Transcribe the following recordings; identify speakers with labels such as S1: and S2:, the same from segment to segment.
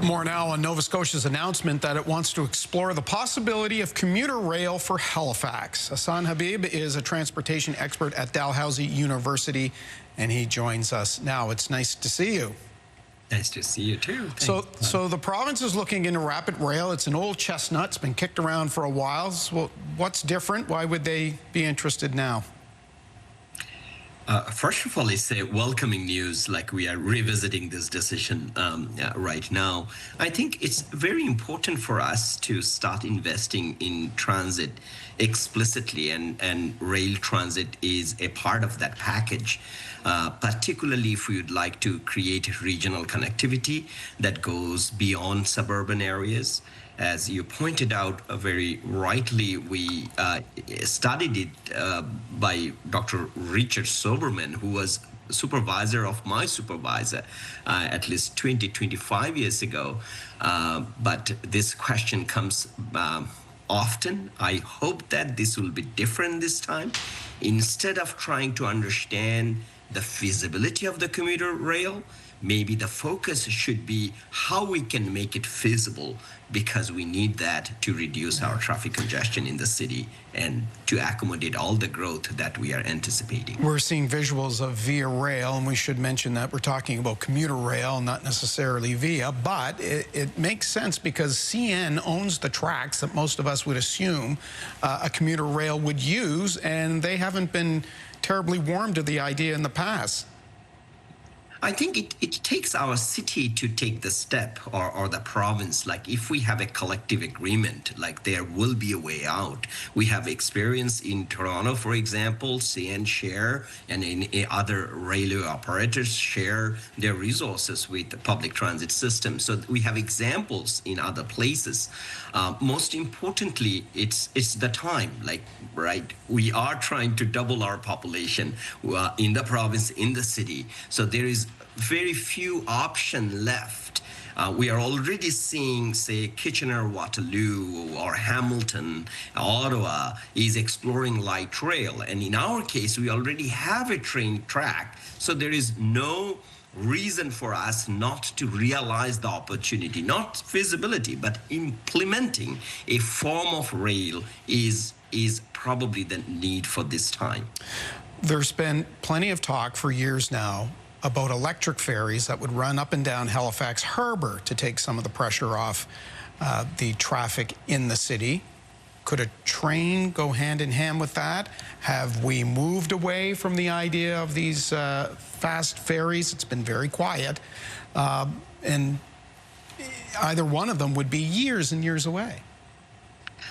S1: More now on Nova Scotia's announcement that it wants to explore the possibility of commuter rail for Halifax. Hassan Habib is a transportation expert at Dalhousie University, and he joins us now. It's nice to see you.
S2: Nice to see you too. Thanks.
S1: So the province is looking into rapid rail. It's an old chestnut. It's been kicked around for a while. So what's different? Why would they be interested now?
S2: First of all, it's a welcoming news, like we are revisiting this decision right now. I think it's very important for us to start investing in transit explicitly, and rail transit is a part of that package, particularly if we would like to create regional connectivity that goes beyond suburban areas. As you pointed out very rightly, we studied it by Dr. Richard Soberman, who was supervisor of my supervisor at least 25 years ago. But this question comes often. I hope that this will be different this time. Instead of trying to understand the feasibility of the commuter rail, maybe the focus should be how we can make it feasible, because we need that to reduce our traffic congestion in the city and to accommodate all the growth that we are anticipating.
S1: We're seeing visuals of Via Rail, and we should mention that we're talking about commuter rail, not necessarily Via, but it makes sense because CN owns the tracks that most of us would assume a commuter rail would use, and they haven't been terribly warm to the idea in the past.
S2: I think it takes our city to take the step, or the province. Like, if we have a collective agreement, like, there will be a way out. We have experience in Toronto, for example. CN share, and in other railway operators share their resources with the public transit system. So we have examples in other places. Most importantly, it's the time. Like, right, we are trying to double our population in the province, in the city. So there is very few options left. We are already seeing, say, Kitchener-Waterloo or Hamilton, Ottawa is exploring light rail. And in our case, we already have a train track. So there is no reason for us not to realize the opportunity, not feasibility, but implementing a form of rail is probably the need for this time.
S1: There's been plenty of talk for years now about electric ferries that would run up and down Halifax Harbour to take some of the pressure off the traffic in the city. Could a train go hand in hand with that? Have we moved away from the idea of these fast ferries? It's been very quiet. And either one of them would be years and years away.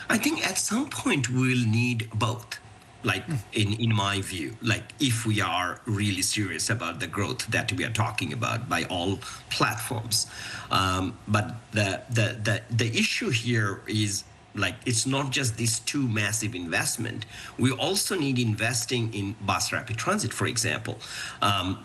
S2: I think at some point we'll need both. Like, in my view, like, if we are really serious about the growth that we are talking about by all platforms. But the issue here is, like, it's not just these two massive investment. We also need investing in bus rapid transit, for example.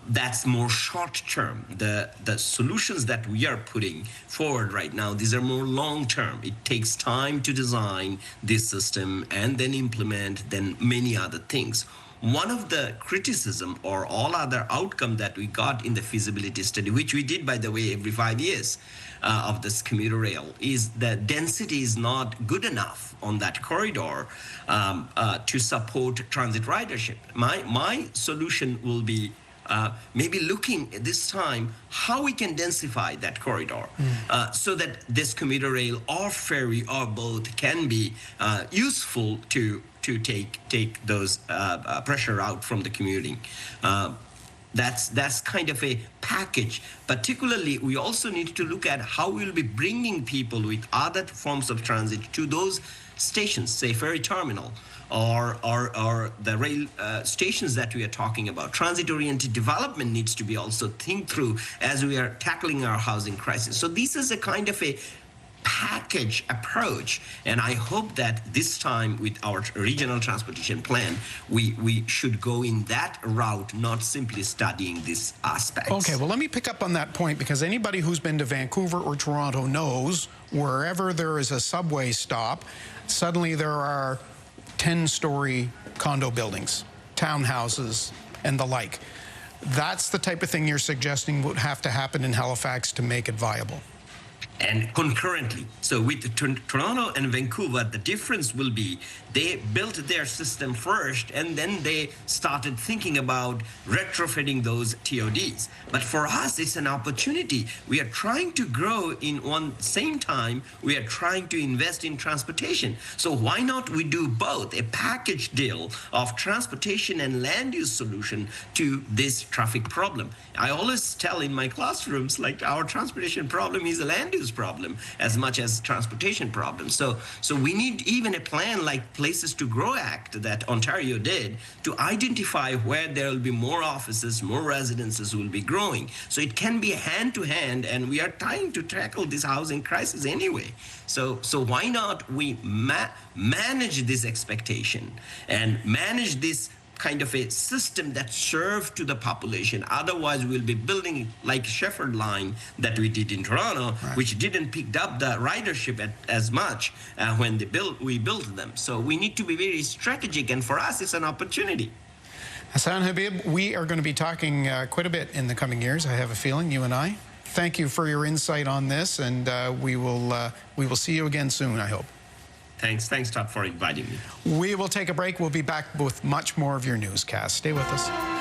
S2: That's more short term. The solutions that we are putting forward right now, these are more long term. It takes time to design this system and then implement, then many other things. One of the criticism or all other outcome that we got in the feasibility study, which we did, by the way, every 5 years, of this commuter rail, is that density is not good enough on that corridor to support transit ridership. My solution will be maybe looking at this time how we can densify that corridor so that this commuter rail or ferry or both can be useful to take those pressure out from the commuting. That's kind of a package. Particularly, we also need to look at how we'll be bringing people with other forms of transit to those stations, say ferry terminal, or the rail stations that we are talking about. Transit-oriented development needs to be also think through as we are tackling our housing crisis. So this is a kind of a package approach, and I hope that this time with our regional transportation plan, we should go in that route, not simply studying these aspects.
S1: Okay, well, let me pick up on that point, because anybody who's been to Vancouver or Toronto knows wherever there is a subway stop, suddenly there are 10-story condo buildings, townhouses, and the like. That's the type of thing you're suggesting would have to happen in Halifax to make it viable.
S2: and concurrently. So with Toronto and Vancouver, the difference will be they built their system first and then they started thinking about retrofitting those TODs. But for us, it's an opportunity. We are trying to grow in one same time. We are trying to invest in transportation. So why not we do both, a package deal of transportation and land use solution to this traffic problem? I always tell in my classrooms, like, our transportation problem is a land use problem as much as transportation problem. So we need even a plan like Places to Grow Act that Ontario did to identify where there will be more offices, more residences will be growing. So it can be hand to hand, and we are trying to tackle this housing crisis anyway. So why not we manage this expectation and manage this kind of a system that serves to the population. Otherwise, we'll be building like Shepherd Line that we did in Toronto, right, which didn't pick up the ridership as much when we built them. So we need to be very strategic, and for us, it's an opportunity.
S1: Hassan Habib, we are going to be talking quite a bit in the coming years, I have a feeling, you and I. Thank you for your insight on this, and we will see you again soon, I hope.
S2: Thanks, Todd, for inviting me.
S1: We will take a break. We'll be back with much more of your newscast. Stay with us.